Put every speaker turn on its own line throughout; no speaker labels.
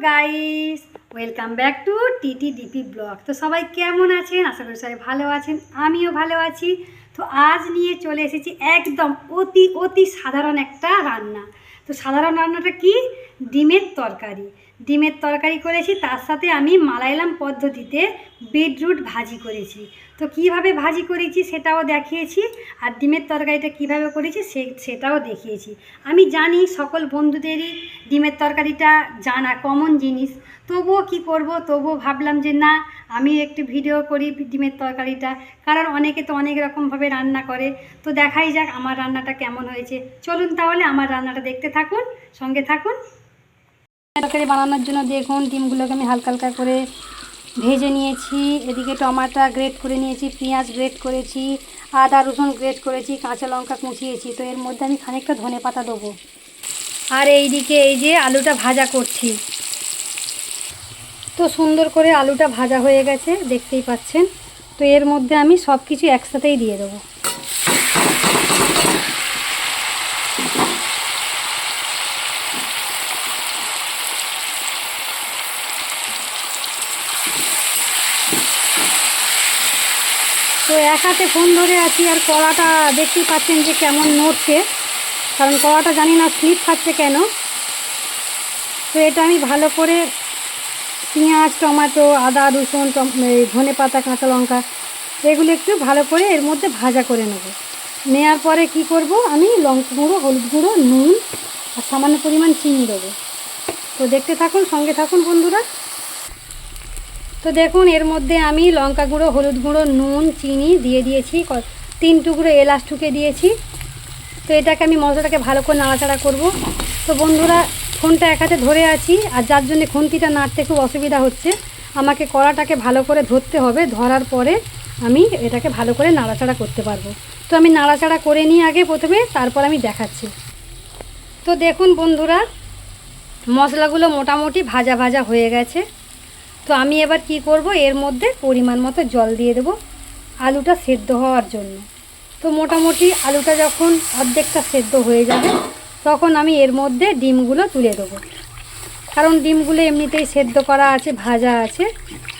Guys, welcome back to TT DP blog. তো সবাই কেমন আছেন? আশা করি সবাই ভালো আছেন, আমিও ভালো আছি। তো আজ নিয়ে চলে এসেছি একদম অতি অতি সাধারণ একটা রান্না। তো সাধারণ রান্নাটা কি? ডিমের তরকারি। ডিমের তরকারি করেছি, তার সাথে আমি মালায়ালাম পদ্ধতিতে বিটরুট ভাজি করেছি। তো কিভাবে ভাজি করেছি সেটাও দেখিয়েছি, আর ডিমের তরকারিটা কিভাবে করেছি সেটাও দেখিয়েছি। আমি জানি সকল বন্ধুদেরই ডিমের তরকারিটা জানা কমন জিনিস, তবুও কি করব, তবুও ভাবলাম যে না, আমি একটু ভিডিও করি ডিমের তরকারিটা, কারণ অনেকে তো অনেক রকমভাবে রান্না করে। তো দেখাই যাক আমার রান্নাটা কেমন হয়েছে। চলুন তাহলে আমার রান্নাটা দেখতে থাকুন, সঙ্গে থাকুন। তরকারি বানানোর জন্য দেখুন, ডিমগুলোকে আমি হালকা হালকা করে ভেজে নিয়েছি। এদিকে টমাটো গ্রেট করে নিয়েছি, পেঁয়াজ গ্রেট করেছি, আদা রসুন গ্রেট করেছি, কাঁচা লঙ্কা কুচিয়েছি। তো এর মধ্যে আমি খানিকটা ধনেপাতা দেবো। আর এইদিকে এই যে আলুটা ভাজা করছি। তো সুন্দর করে আলুটা ভাজা হয়ে গেছে, দেখতেই পাচ্ছেন। তো এর মধ্যে আমি সব কিছু একসাথেই দিয়ে দেবো। তো এক হাতে ফোন ধরে আছি, আর কড়াটা দেখতেই পাচ্ছেন যে কেমন নড়ছে, কারণ কড়াটা জানি না স্লিপ খাচ্ছে কেন। তো এটা আমি ভালো করে পেঁয়াজ, টমেটো, আদা রসুন, ধনেপাতা, কাঁচা লঙ্কা এগুলো একটু ভালো করে এর মধ্যে ভাজা করে নেওয়ার পরে কি করব, আমি লঙ্কা গুঁড়ো, হলুদ গুঁড়ো, নুন আর সামান্য পরিমাণ চিনি দেবো। তো দেখতে থাকুন, সঙ্গে থাকুন বন্ধুরা। তো দেখুন, এর মধ্যে আমি লঙ্কা গুঁড়ো, হলুদ গুঁড়ো, নুন, চিনি দিয়ে দিয়েছি, 3 টুকরো এলাচ ঠুকে দিয়েছি। তো এটাকে আমি মশলাটাকে ভালো করে নাড়াচাড়া করব। তো বন্ধুরা, ফোনটা এক হাতে ধরে আছি, আর যার জন্য খুন্তিটা নাড়তে খুব অসুবিধা হচ্ছে। আমাকে কড়াটাকে ভালো করে ধরতে হবে, ধরার পরে আমি এটাকে ভালো করে নাড়াচাড়া করতে পারবো। তো আমি নাড়াচাড়া করে নিই আগে প্রথমে, তারপর আমি দেখাচ্ছি। তো দেখুন বন্ধুরা, মশলাগুলো মোটামুটি ভাজা ভাজা হয়ে গেছে। তো আমি এবার কি করব, এর মধ্যে পরিমাণ মতো জল দিয়ে দেবো আলুটা সেদ্ধ হওয়ার জন্য। তো মোটামুটি আলুটা যখন অর্ধেকটা সেদ্ধ হয়ে যাবে, তখন আমি এর মধ্যে ডিমগুলো তুলে দেবো, কারণ ডিমগুলো এমনিতেই সেদ্ধ করা আছে, ভাজা আছে।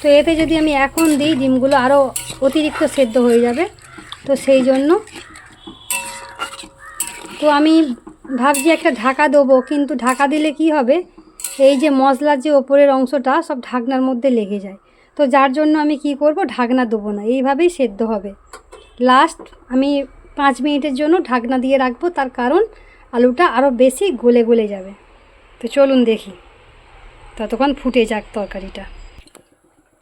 তো এতে যদি আমি এখন দিই, ডিমগুলো আরও অতিরিক্ত সেদ্ধ হয়ে যাবে। তো সেই জন্য তো আমি ভাবছি একটা ঢাকা দেবো, কিন্তু ঢাকা দিলে কি হবে, এই যে মশলার যে ওপরের অংশটা সব ঢাকনার মধ্যে লেগে যায়। তো যার জন্য আমি কি করব, ঢাকনা দেবো না, এইভাবেই সেদ্ধ হবে। লাস্ট আমি 5 মিনিটের জন্য ঢাকনা দিয়ে রাখবো, তার কারণ আলুটা আরও বেশি গলে গলে যাবে। তো চলুন দেখি, ততক্ষণ ফুটে যাক তরকারিটা।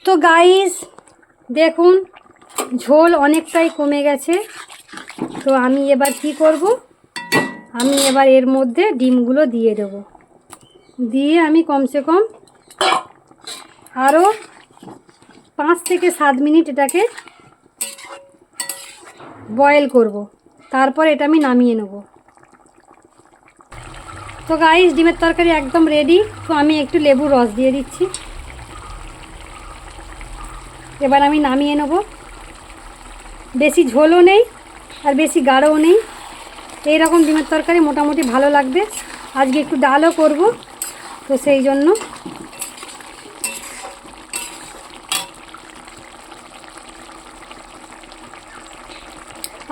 তো গাইস দেখুন, ঝোল অনেকটাই কমে গেছে। তো আমি এবার কি করব, আমি এবার এর মধ্যে ডিমগুলো দিয়ে দেবো, দিয়ে আমি কমসে কম আরও 5 থেকে 7 মিনিট এটাকে বয়েল করব, তারপর এটা আমি নামিয়ে নেব। তো গাইস, ডিমের তরকারি একদম রেডি। তো আমি একটু লেবুর রস দিয়ে দিচ্ছি, এবার আমি নামিয়ে নেব। বেশি ঝোলও নেই আর বেশি গাঢ়ও নেই, এইরকম ডিমের তরকারি মোটামুটি ভালো লাগবে। আজকে একটু ডালও করব, তো সেই জন্য।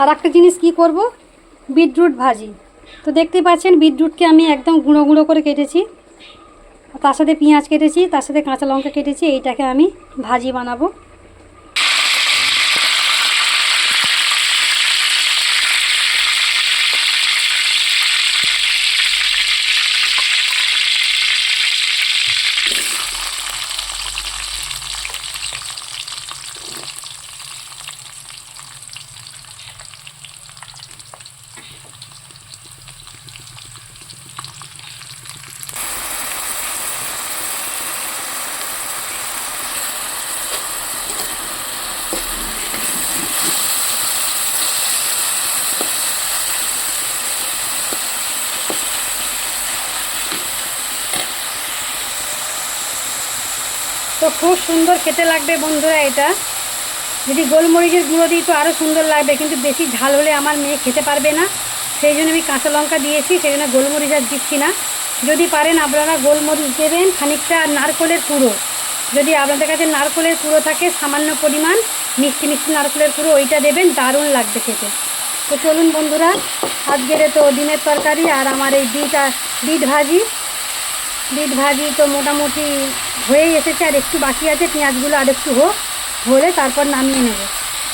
আর একটা জিনিস কি করব, বিটরুট ভাজি। তো দেখতেই পাচ্ছেন, বিটরুটকে আমি একদম গুঁড়ো গুঁড়ো করে কেটেছি, তার সাথে পেঁয়াজ কেটেছি, তার সাথে কাঁচা লঙ্কা কেটেছি। এইটাকে আমি ভাজি বানাবো। তো খুব সুন্দর খেতে লাগবে বন্ধুরা। এটা যদি গোলমরিচের গুঁড়ো দিই তো আরও সুন্দর লাগবে, কিন্তু বেশি ঝাল হলে আমার মেয়ে খেতে পারবে না, সেই জন্য আমি কাঁচা লঙ্কা দিয়েছি, সেই জন্য গোলমরিচ আর দিচ্ছি না। যদি পারেন আপনারা গোলমরিচ দেবেন খানিকটা, আর নারকেলের কুড়ো, যদি আপনাদের কাছে নারকেলের কুড়ো থাকে সামান্য পরিমাণ মিষ্টি মিষ্টি নারকেলের কুড়ো, ওইটা দেবেন, দারুণ লাগবে খেতে। তো চলুন বন্ধুরা, আজকের তো ডিমের তরকারি আর আমার এই বিট ভাজি তো মোটামুটি হয়েই এসেছে, আর একটু বাকি আছে, পেঁয়াজগুলো আর একটু হলে তারপর নামিয়ে নেব।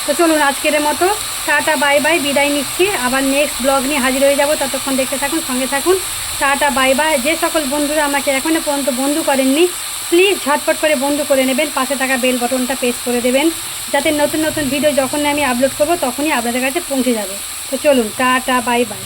তো চলুন আজকের মতো টাটা বাই বাই, বিদায় নিচ্ছি। আবার নেক্সট ব্লগ নিয়ে হাজির হয়ে যাব, ততক্ষণ দেখতে থাকুন, সঙ্গে থাকুন। Tata bye bye. যে সকল বন্ধুরা আমাকে এখনও পর্যন্ত বন্ধু করেননি, প্লিজ ঝটপট করে বন্ধু করে নেবেন, পাশে থাকা বেল বটনটা প্রেস করে দেবেন, যাতে নতুন নতুন ভিডিও যখন আমি আপলোড করব তখনই আপনাদের কাছে পৌঁছে যাবে। তো চলুন টাটা বাই বাই।